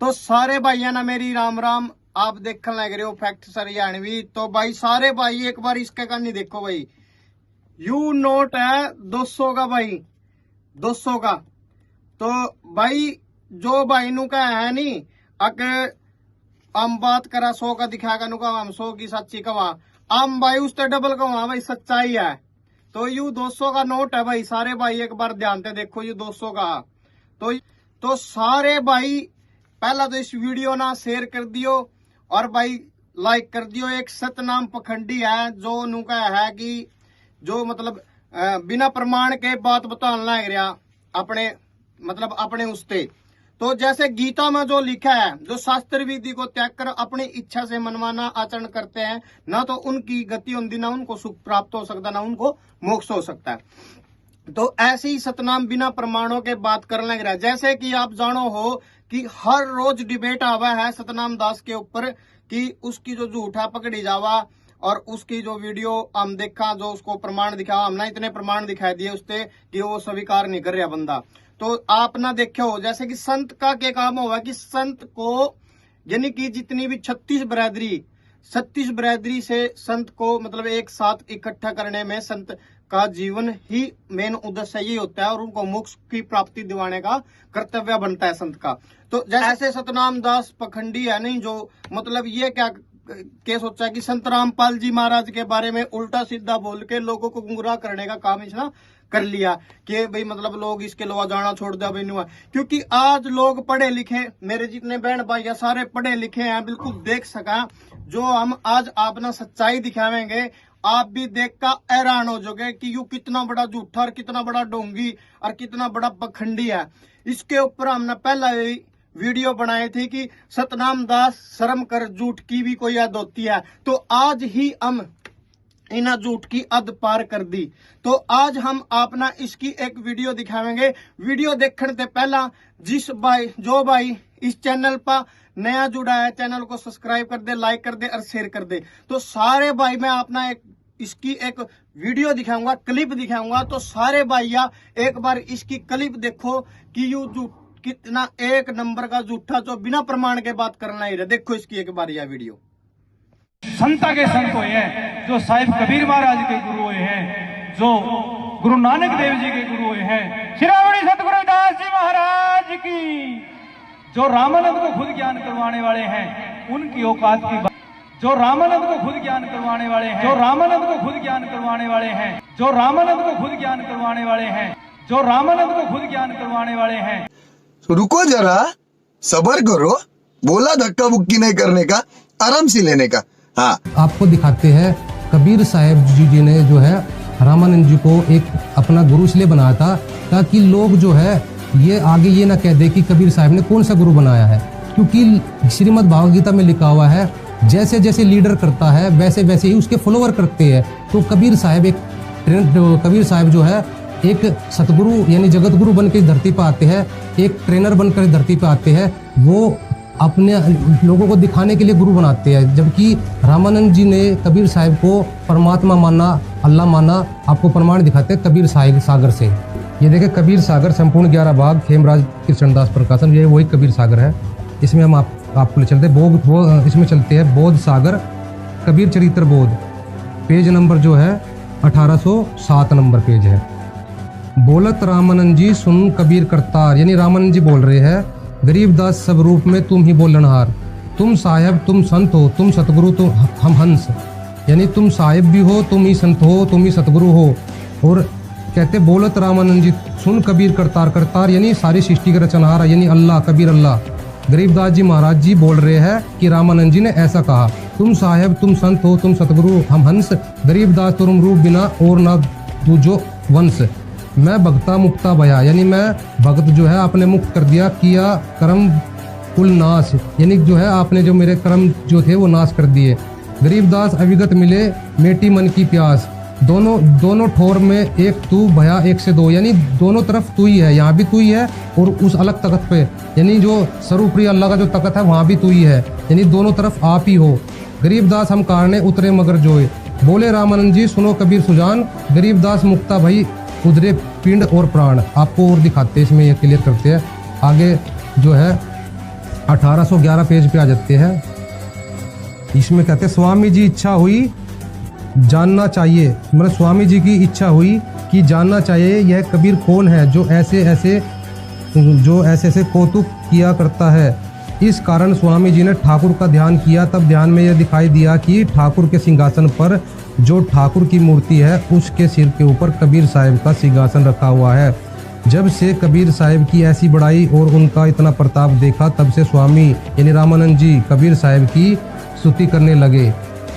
तो सारे भाइयों ना मेरी राम राम। आप देखने लग रहे हो फैक्ट हरियाणवी। तो भाई सारे भाई एक बार इसके का नहीं देखो भाई, यू नोट है 200 का भाई, 200 का। तो भाई जो भाई नु का है नी, अगर हम बात करा 100 का दिखाएगा नु का हम 100 की सच्ची कवा, हम भाई उससे डबल कवा भाई, सच्चाई है। तो यू 200 का नोट है भाई, सारे भाई एक बार ध्यान से देखो, यू 200 का। तो सारे भाई पहला तो इस वीडियो ना शेयर कर दियो और भाई लाइक कर दियो। एक सतनाम पखंडी है जो नुका है कि जो मतलब बिना प्रमाण के बात बताने लग रहा अपने मतलब अपने उसते। तो जैसे गीता में जो लिखा है, जो शास्त्र विधि को त्याग कर अपनी इच्छा से मनमाना आचरण करते हैं, ना तो उनकी गति होती, ना उनको सुख प्राप्त हो सकता, ना उनको मोक्ष हो सकता है। तो ऐसे ही सतनाम बिना प्रमाणों के बात करने लग रहा है। जैसे कि आप जानो हो कि हर रोज डिबेट आवा है सतनाम दास के ऊपर कि उसकी जो झूठा पकड़ी जावा और उसकी जो वीडियो हम देखा, जो उसको प्रमाण दिखा, हमने इतने प्रमाण दिखाई दिए उससे कि वो स्वीकार नहीं कर रहा बंदा। तो आप ना देखे हो जैसे कि संत का क्या काम होगा कि संत को यानी कि जितनी भी 36 बरादरी से संत को मतलब एक साथ इकट्ठा करने में संत का जीवन ही मेन उद्देश्य यही होता है और उनको मोक्ष की प्राप्ति दिवाने का कर्तव्य बनता है संत का। तो जैसे सतनाम दास पखंडी है नहीं, जो मतलब ये क्या सोचा है कि संत रामपाल जी महाराज के बारे में उल्टा सीधा बोल के लोगों को गुमराह करने का काम इसने कर लिया कि भाई मतलब लोग इसके लोहा जाना छोड़ दिया भाई नहीं। क्योंकि आज लोग पढ़े लिखे, मेरे जितने बहन भाई है सारे पढ़े लिखे हैं, बिल्कुल देख सका। जो हम आज अपना सच्चाई दिखावेंगे, आप भी देख का हैरान हो जाओगे कि यू कितना बड़ा झूठा और कितना बड़ा डोंगी और कितना बड़ा पखंडी है। इसके ऊपर हमने पहला वीडियो बनाए थे कि सतनाम दास शर्म कर, झूठ की भी कोई हद होती है। तो आज ही हम इना झूठ की हद पार कर दी। तो आज हम अपना इसकी एक वीडियो दिखावेंगे। वीडियो देखने से पहला जो भाई इस चैनल पर नया जुड़ा है, चैनल को सब्सक्राइब कर दे, लाइक कर दे और शेयर कर दे। तो सारे भाई मैं अपना इसकी एक वीडियो दिखाऊंगा, क्लिप दिखाऊंगा। तो सारे भैया एक बार इसकी क्लिप देखो कि यू कितना एक नंबर का झूठा जो बिना प्रमाण के बात करना ही रहे। देखो इसकी एक बार यह वीडियो। संता के संत हुए हैं, जो साहिब कबीर महाराज के गुरु हुए हैं, जो गुरु नानक देव जी के गुरु हुए हैं, शिरोमणि सतगुरु दास जी महाराज की, जो रामानंद को खुद ज्ञान करवाने वाले हैं, उनकी औकात की बात, जो रामानंद को खुद ज्ञान करवाने वाले हैं, जो रामानंद को खुद ज्ञान करवाने वाले हैं, जो रामानंद को खुद ज्ञान करवाने वाले हैं, जो रामानंद को खुद ज्ञान करवाने वाले हैं। रुको जरा, सब्र करो, बोला धक्का बुक्की नहीं करने का, आराम से लेने का। हाँ, आपको दिखाते हैं कबीर साहब जी ने जो है रामानंद जी को एक अपना गुरु इसलिए बनाया था ताकि लोग जो है ये आगे ये ना कह दे कि कबीर साहब ने कौन सा गुरु बनाया है। क्योंकि श्रीमद् भागवत गीता में लिखा हुआ है जैसे जैसे लीडर करता है वैसे वैसे ही उसके फॉलोअर करते हैं। तो कबीर साहब जो है एक सतगुरु यानी जगत गुरु बनकर धरती पर आते हैं, एक ट्रेनर बनकर धरती पर आते हैं। वो अपने लोगों को दिखाने के लिए गुरु बनाते हैं, जबकि रामानंद जी ने कबीर साहब को परमात्मा माना, अल्लाह माना। आपको प्रमाण दिखाते हैं कबीर सागर से। ये देखें कबीर सागर संपूर्ण 11 भाग, खेमराज कृष्णदास प्रकाशन, ये वही कबीर सागर है। इसमें हम आपको चलते हैं इसमें चलते हैं बोध सागर कबीर चरित्र बोध, पेज नंबर जो है 1807 नंबर पेज है। बोलत रामानंद जी सुन कबीर करतार, यानी रामानंद जी बोल रहे हैं, गरीबदास सब रूप में तुम ही बोलनहार, तुम साहेब तुम संत हो, तुम सतगुरु तुम हम हंस, यानी तुम साहेब भी हो, तुम ही संत हो, तुम ही सतगुरु हो। और कहते बोलत रामानंद जी सुन कबीर करतार, करतार यानी सारी सृष्टि का रचनहार यानी अल्लाह, कबीर अल्लाह। गरीबदास जी महाराज जी बोल रहे हैं कि रामानंद जी ने ऐसा कहा, तुम साहेब तुम संत हो, तुम सतगुरु हम हंस, गरीबदास तुम रूप बिना और ना दूजो वंश। मैं भक्ता मुक्ता भया, यानी मैं भक्त जो है आपने मुक्त कर दिया, किया कर्म कुल नाश, यानी जो है आपने जो मेरे कर्म जो थे वो नाश कर दिए। गरीबदास अविगत मिले मेटी मन की प्यास, दोनों ठोर में एक तू भया एक से दो, यानी दोनों तरफ तू ही है, यहाँ भी तू ही है और उस अलग तख्त पे यानी जो सर्वप्रिय अल्लाह का जो तख्त है वहाँ भी तू ही है, यानी दोनों तरफ आप ही हो। गरीबदास हम कारणे उतरे मगर जोए, बोले रामानंद जी सुनो कबीर सुजान, गरीबदास मुक्ता भई उधरे पिंड और प्राण। आपको और दिखाते हैं इसमें, ये क्लियर करते हैं। आगे जो है 1811 पेज पे आ जाते हैं। इसमें कहते हैं स्वामी जी इच्छा हुई जानना चाहिए, मतलब स्वामी जी की इच्छा हुई कि जानना चाहिए यह कबीर कौन है जो ऐसे ऐसे कौतुक किया करता है। इस कारण स्वामी जी ने ठाकुर का ध्यान किया। तब ध्यान में यह दिखाई दिया कि ठाकुर के सिंहासन पर जो ठाकुर की मूर्ति है उसके सिर के ऊपर कबीर साहब का सिंहासन रखा हुआ है। जब से कबीर साहब की ऐसी बड़ाई और उनका इतना प्रताप देखा, तब से स्वामी यानी रामानंद जी कबीर साहब की स्तुति करने लगे।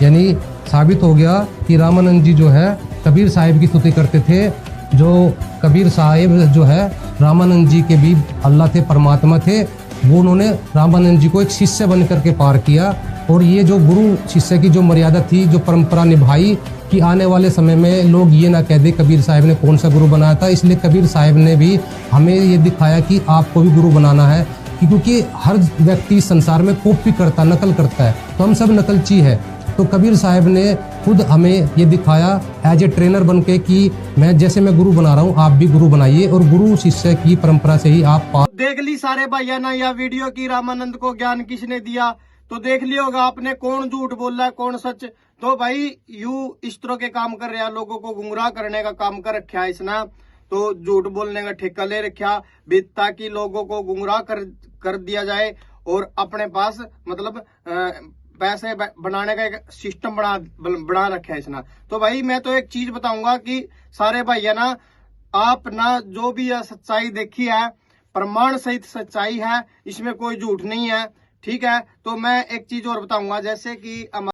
यानी साबित हो गया कि रामानंद जी जो है कबीर साहब की स्तुति करते थे। जो कबीर साहब जो है रामानंद जी के भी अल्लाह थे, परमात्मा थे। वो उन्होंने रामानंद जी को एक शिष्य बन करके पार किया। और ये जो गुरु शिष्य की जो मर्यादा थी, जो परंपरा निभाई कि आने वाले समय में लोग ये ना कह दे कबीर साहब ने कौन सा गुरु बनाया था। इसलिए कबीर साहब ने भी हमें ये दिखाया कि आपको भी गुरु बनाना है, क्योंकि हर व्यक्ति संसार में कॉपी करता, नकल करता है, तो हम सब नकलची है। तो कबीर साहब ने खुद हमें ये दिखाया एज ए ट्रेनर बन के कि मैं गुरु बना रहा हूँ, आप भी गुरु बनाइए। और गुरु शिष्य की परंपरा से ही आप देख ली सारे भाइया ना यह वीडियो की रामानंद को ज्ञान किसने दिया, तो देख लिया होगा आपने कौन झूठ बोल रहा है कौन सच। तो भाई इस तरह के काम कर रहा है, लोगों को गुमराह करने का काम कर रखा है इसने। तो झूठ बोलने का ठेका ले रखा ताकि लोगों को गुमराह कर दिया जाए और अपने पास मतलब पैसे बनाने का एक सिस्टम बना रखा है इसने। तो भाई मैं तो एक चीज बताऊंगा कि सारे भैया ना आप ना जो भी यह सच्चाई देखी है प्रमाण सहित सच्चाई है, इसमें कोई झूठ नहीं है, ठीक है। तो मैं एक चीज और बताऊंगा, जैसे कि